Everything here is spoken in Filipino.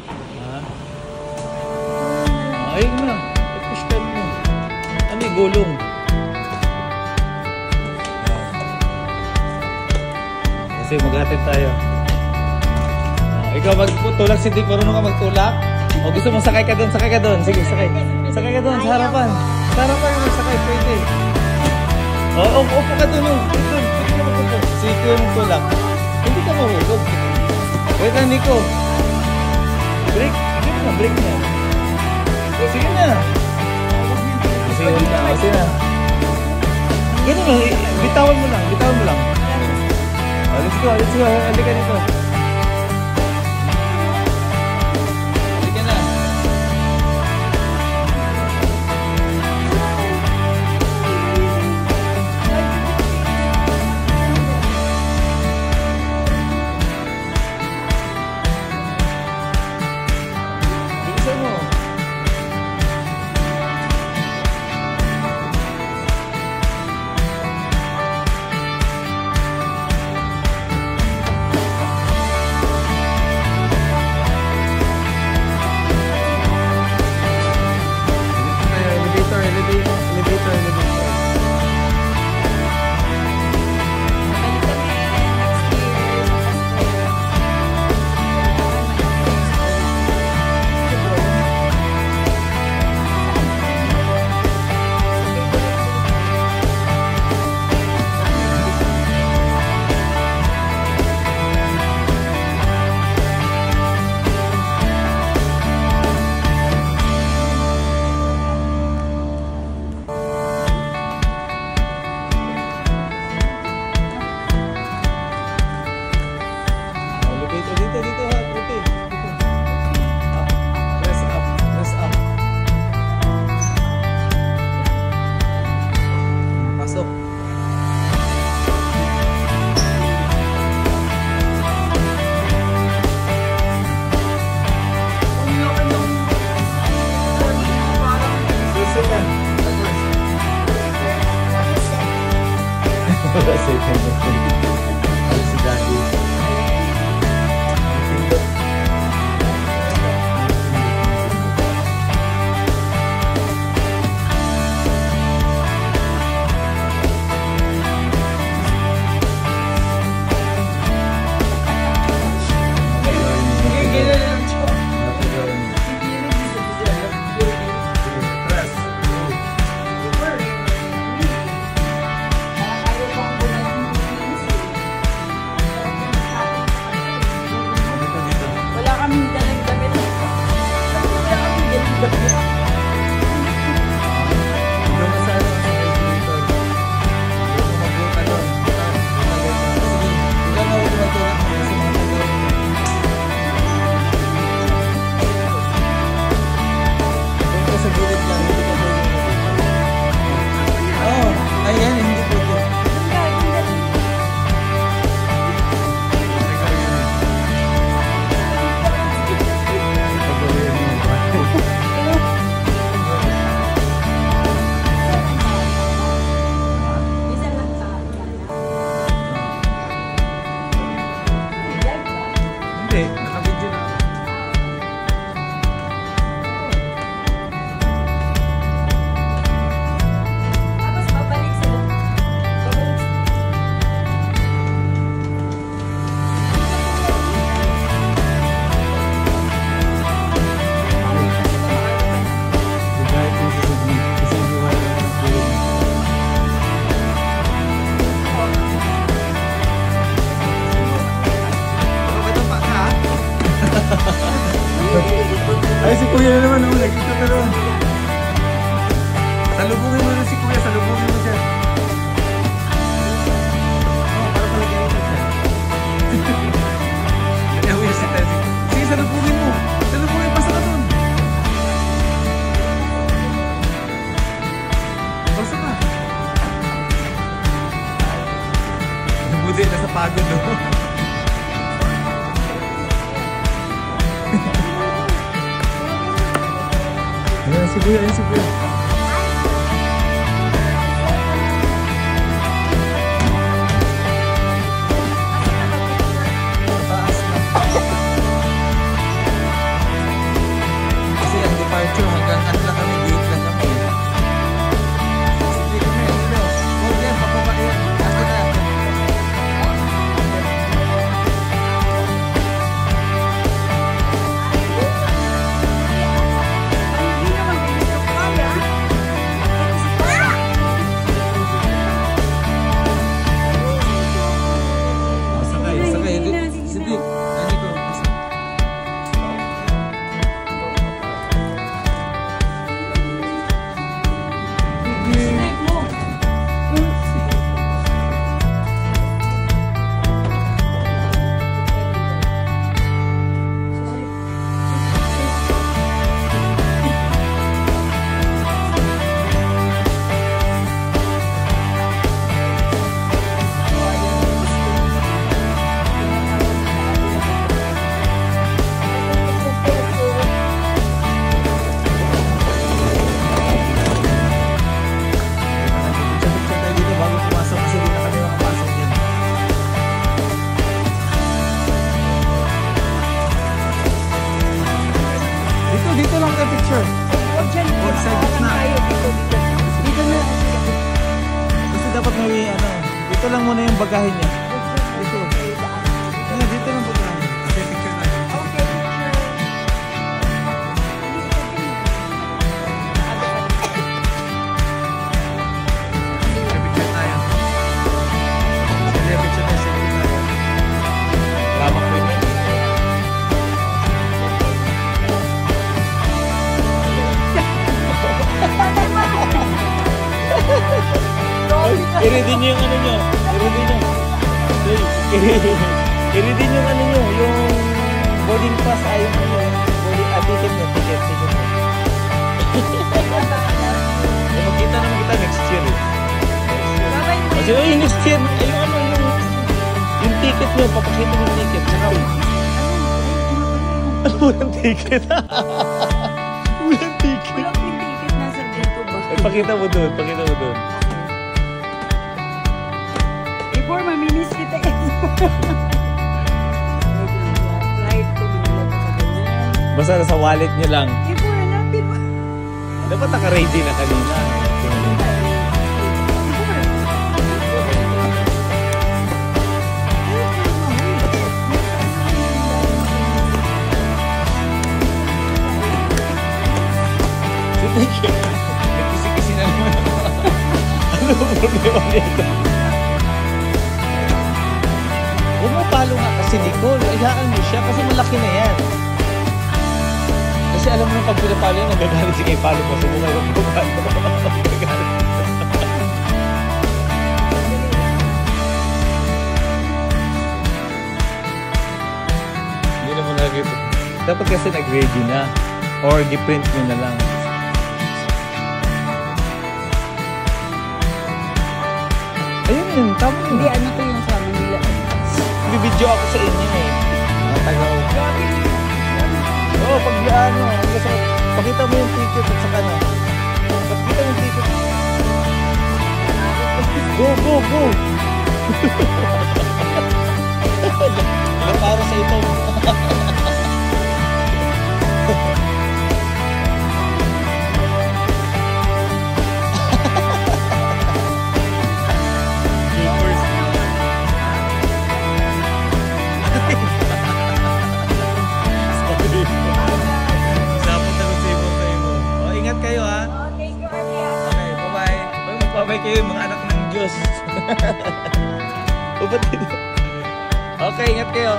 Ha? Ayun na. I-push cart mo. Ano yung gulong? Kasi maghatid tayo. Ikaw magtulak, si Dick. Marunong ka magtulak? O gusto mo sakay ka doon? Sakay ka doon. Sige, sakay. Sakay ka doon sa harapan. Sa harapan yung sakay. Pwede. O, upo ka doon. Ito. Hindi ka mag-upo. Sige, kuya magtulak. Hindi ka mahulog. Wait lang, Nico. Break. Sige na, break na. Sige na. Sige na. Sige na. Ganun lang. Bitawan mo lang. Bitawan mo lang. Let's go. Let's go. Halika dito. Ay, si Kuya na naman, nakita ka naman. Salubungin mo na si Kuya, salubungin mo siya. Para palagyan mo siya. Kaya Kuya si Tessie. Sige, salubungin mo. Salubungin, pasa ka dun. Pasa ka. Buti na sa pagod, no? Ayan si Kuya, ayan si Kuya. Taas na. dito lang tayo picture. Huwag dyan. Huwag sa gitna. Tayo dito. Dito na. Kasi dapat may ano, dito lang muna yung bagahin niya. Dito. Ayan, dito lang bagahin. Okay, picture tayo. Okay, picture. Picture tayo. Sige, picture tayo. Sige tayo. Tama ko yun. I-ready niyo yung ano nyo. I-ready nyo. I-ready nyo yung ano nyo. Yung boarding pass ay yung ano. Ticket nyo. Ticket nyo. Magkita na magkita next year. Kasi yung next year. Ay yung ano yung ticket nyo. Papakita yung ticket. Saka walang ticket. Walang ticket. Walang ticket nasa dito ba? Pakita mo doon. Pakita mo doon. Before maminis kita eh. Flight ko binila pa sa ganyan. Basta nasa wallet nyo lang. Before lang, before. Dapat naka-ready na kanina. Nagkisi-kisi na naman. Ano ang problema nito? Pumapalo nga kasi Nicole. Hayaan mo siya kasi malaki na yan. Kasi alam mo nung pag pinapalo yan, nagagalit si kay Palo pa. Sumula yung pumapalo. Hindi na mo nag- Dapat kasi nag-ready na. Or gi-print nyo na lang. Ayun yun, tama yun. Hindi, ano ko yung sabi nila. Bibidyo ako sa inyo eh. Mga tagaw. Oo, pag ano, pakita mo yung ticket at saka na. Pakita mo yung ticket. Go, go, go! Wala para sa ito. Ingat kayo ha. Thank you, Armia. Okay, bye-bye. Bye kayo mga anak ng Diyos. Okay, ingat kayo.